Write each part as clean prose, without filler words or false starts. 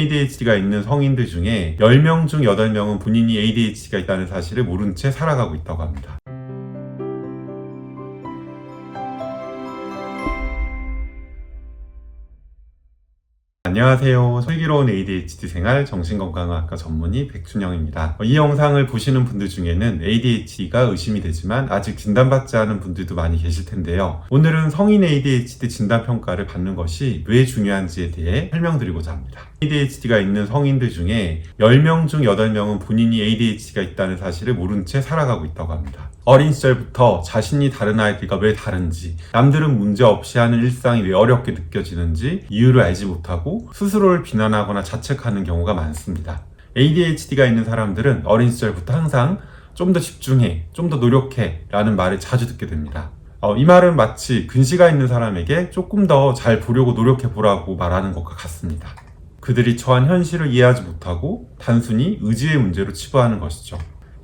ADHD가 있는 성인들 중에 10명 중 8명은 본인이 ADHD가 있다는 사실을 모른 채 살아가고 있다고 합니다. 안녕하세요. 슬기로운 ADHD 생활 정신건강의학과 전문의 백준영입니다. 이 영상을 보시는 분들 중에는 ADHD가 의심이 되지만 아직 진단받지 않은 분들도 많이 계실 텐데요. 오늘은 성인 ADHD 진단평가를 받는 것이 왜 중요한지에 대해 설명드리고자 합니다. ADHD가 있는 성인들 중에 10명 중 8명은 본인이 ADHD가 있다는 사실을 모른 채 살아가고 있다고 합니다. 어린 시절부터 자신이 다른 아이들과 왜 다른지, 남들은 문제없이 하는 일상이 왜 어렵게 느껴지는지 이유를 알지 못하고 스스로를 비난하거나 자책하는 경우가 많습니다. ADHD가 있는 사람들은 어린 시절부터 항상 좀 더 집중해, 좀 더 노력해 라는 말을 자주 듣게 됩니다. 이 말은 마치 근시가 있는 사람에게 조금 더 잘 보려고 노력해 보라고 말하는 것과 같습니다. 그들이 처한 현실을 이해하지 못하고 단순히 의지의 문제로 치부하는 것이죠.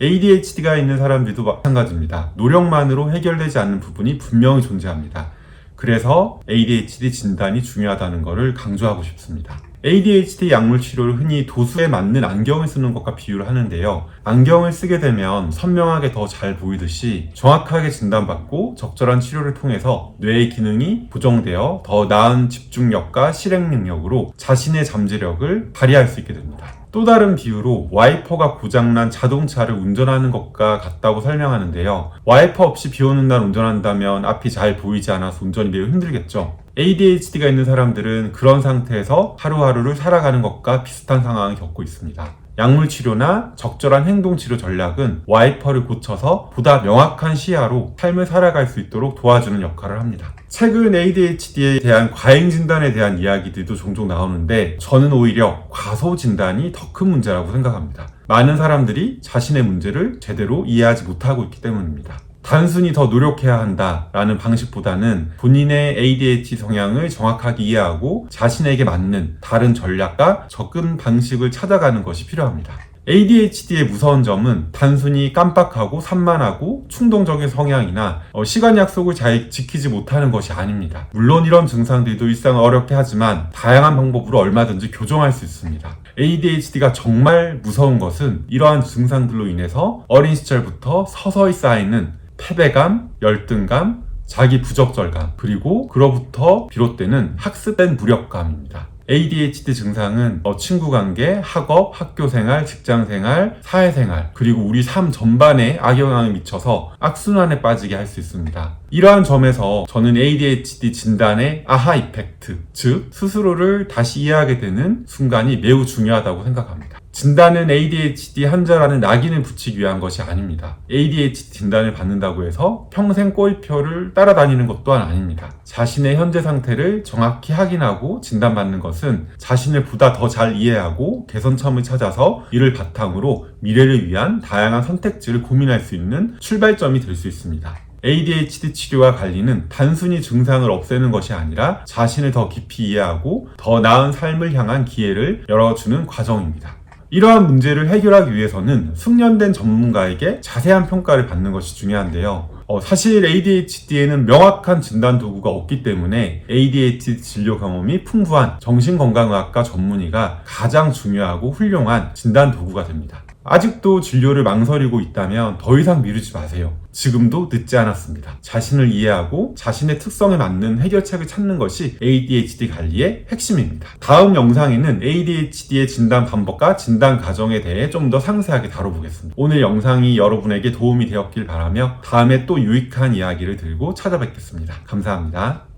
ADHD가 있는 사람들도 마찬가지입니다. 노력만으로 해결되지 않는 부분이 분명히 존재합니다. 그래서 ADHD 진단이 중요하다는 것을 강조하고 싶습니다. ADHD 약물 치료를 흔히 도수에 맞는 안경을 쓰는 것과 비유를 하는데요. 안경을 쓰게 되면 선명하게 더 잘 보이듯이 정확하게 진단받고 적절한 치료를 통해서 뇌의 기능이 보정되어 더 나은 집중력과 실행 능력으로 자신의 잠재력을 발휘할 수 있게 됩니다. 또 다른 비유로 와이퍼가 고장난 자동차를 운전하는 것과 같다고 설명하는데요. 와이퍼 없이 비 오는 날 운전한다면 앞이 잘 보이지 않아서 운전이 매우 힘들겠죠. ADHD가 있는 사람들은 그런 상태에서 하루하루를 살아가는 것과 비슷한 상황을 겪고 있습니다. 약물 치료나 적절한 행동 치료 전략은 와이퍼를 고쳐서 보다 명확한 시야로 삶을 살아갈 수 있도록 도와주는 역할을 합니다. 최근 ADHD에 대한 과잉 진단에 대한 이야기들도 종종 나오는데 저는 오히려 과소 진단이 더 큰 문제라고 생각합니다. 많은 사람들이 자신의 문제를 제대로 이해하지 못하고 있기 때문입니다. 단순히 더 노력해야 한다라는 방식보다는 본인의 ADHD 성향을 정확하게 이해하고 자신에게 맞는 다른 전략과 접근 방식을 찾아가는 것이 필요합니다. ADHD의 무서운 점은 단순히 깜빡하고 산만하고 충동적인 성향이나 시간 약속을 잘 지키지 못하는 것이 아닙니다. 물론 이런 증상들도 일상을 어렵게 하지만 다양한 방법으로 얼마든지 교정할 수 있습니다. ADHD가 정말 무서운 것은 이러한 증상들로 인해서 어린 시절부터 서서히 쌓이는 패배감, 열등감, 자기 부적절감, 그리고 그로부터 비롯되는 학습된 무력감입니다. ADHD 증상은 친구관계, 학업, 학교생활, 직장생활, 사회생활, 그리고 우리 삶 전반에 악영향을 미쳐서 악순환에 빠지게 할 수 있습니다. 이러한 점에서 저는 ADHD 진단의 아하 이펙트, 즉 스스로를 다시 이해하게 되는 순간이 매우 중요하다고 생각합니다. 진단은 ADHD 환자라는 낙인을 붙이기 위한 것이 아닙니다. ADHD 진단을 받는다고 해서 평생 꼬리표를 따라다니는 것 또한 아닙니다. 자신의 현재 상태를 정확히 확인하고 진단받는 것은 자신을 보다 더 잘 이해하고 개선점을 찾아서 이를 바탕으로 미래를 위한 다양한 선택지를 고민할 수 있는 출발점이 될 수 있습니다. ADHD 치료와 관리는 단순히 증상을 없애는 것이 아니라 자신을 더 깊이 이해하고 더 나은 삶을 향한 기회를 열어주는 과정입니다. 이러한 문제를 해결하기 위해서는 숙련된 전문가에게 자세한 평가를 받는 것이 중요한데요. 사실 ADHD에는 명확한 진단 도구가 없기 때문에 ADHD 진료 경험이 풍부한 정신건강의학과 전문의가 가장 중요하고 훌륭한 진단 도구가 됩니다. 아직도 진료를 망설이고 있다면 더 이상 미루지 마세요. 지금도 늦지 않았습니다. 자신을 이해하고 자신의 특성에 맞는 해결책을 찾는 것이 ADHD 관리의 핵심입니다. 다음 영상에는 ADHD의 진단 방법과 진단 과정에 대해 좀 더 상세하게 다뤄보겠습니다. 오늘 영상이 여러분에게 도움이 되었길 바라며 다음에 또 유익한 이야기를 들고 찾아뵙겠습니다. 감사합니다.